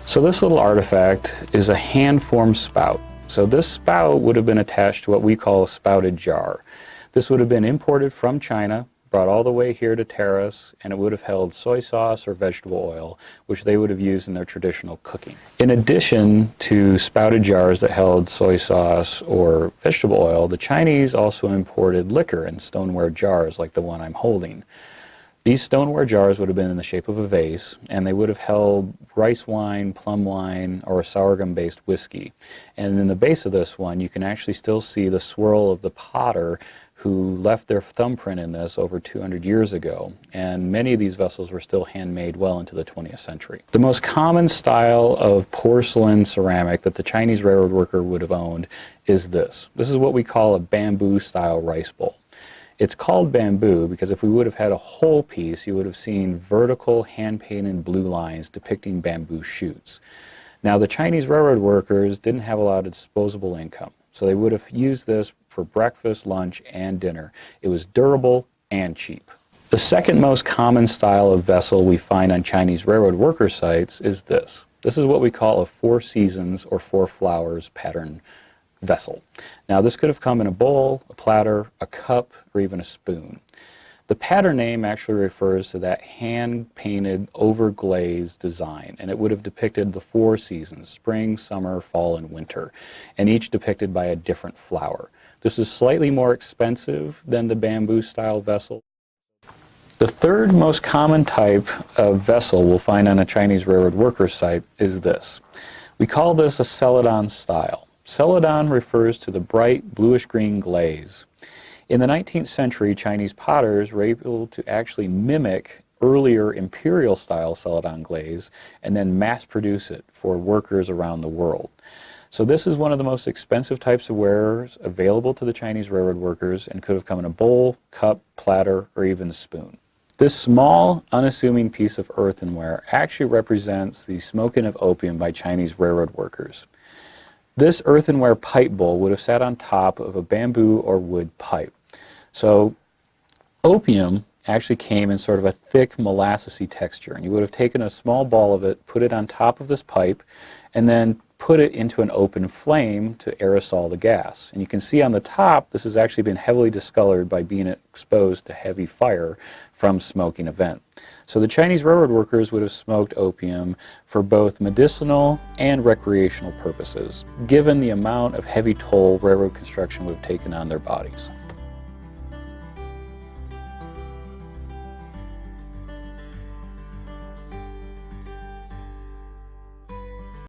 So this little artifact is a hand-formed spout. So this spout would have been attached to what we call a spouted jar. This would have been imported from China, brought all the way here to Terrace, and it would have held soy sauce or vegetable oil, which they would have used in their traditional cooking. In addition to spouted jars that held soy sauce or vegetable oil, the Chinese also imported liquor in stoneware jars like the one I'm holding. These stoneware jars would have been in the shape of a vase, and they would have held rice wine, plum wine, or a sorghum-based whiskey. And in the base of this one, you can actually still see the swirl of the potter who left their thumbprint in this over 200 years ago. And many of these vessels were still handmade well into the 20th century. The most common style of porcelain ceramic that the Chinese railroad worker would have owned is this. This is what we call a bamboo-style rice bowl. It's called bamboo because if we would have had a whole piece, you would have seen vertical hand-painted blue lines depicting bamboo shoots. Now, the Chinese railroad workers didn't have a lot of disposable income, so they would have used this for breakfast, lunch, and dinner. It was durable and cheap. The second most common style of vessel we find on Chinese railroad worker sites is this. This is what we call a four seasons or four flowers pattern vessel. Now, this could have come in a bowl, a platter, a cup, or even a spoon. The pattern name actually refers to that hand-painted, over-glazed design, and it would have depicted the four seasons, spring, summer, fall, and winter, and each depicted by a different flower. This is slightly more expensive than the bamboo-style vessel. The third most common type of vessel we'll find on a Chinese railroad worker site is this. We call this a Celadon style. Celadon refers to the bright bluish-green glaze. In the 19th century, Chinese potters were able to actually mimic earlier imperial-style Celadon glaze and then mass-produce it for workers around the world. So this is one of the most expensive types of wares available to the Chinese railroad workers and could have come in a bowl, cup, platter, or even a spoon. This small, unassuming piece of earthenware actually represents the smoking of opium by Chinese railroad workers. This earthenware pipe bowl would have sat on top of a bamboo or wood pipe. So opium actually came in sort of a thick molassesy texture, and you would have taken a small ball of it, put it on top of this pipe, and then put it into an open flame to aerosol the gas. And you can see on the top, this has actually been heavily discolored by being exposed to heavy fire from smoking event. So the Chinese railroad workers would have smoked opium for both medicinal and recreational purposes, given the amount of heavy toll railroad construction would have taken on their bodies.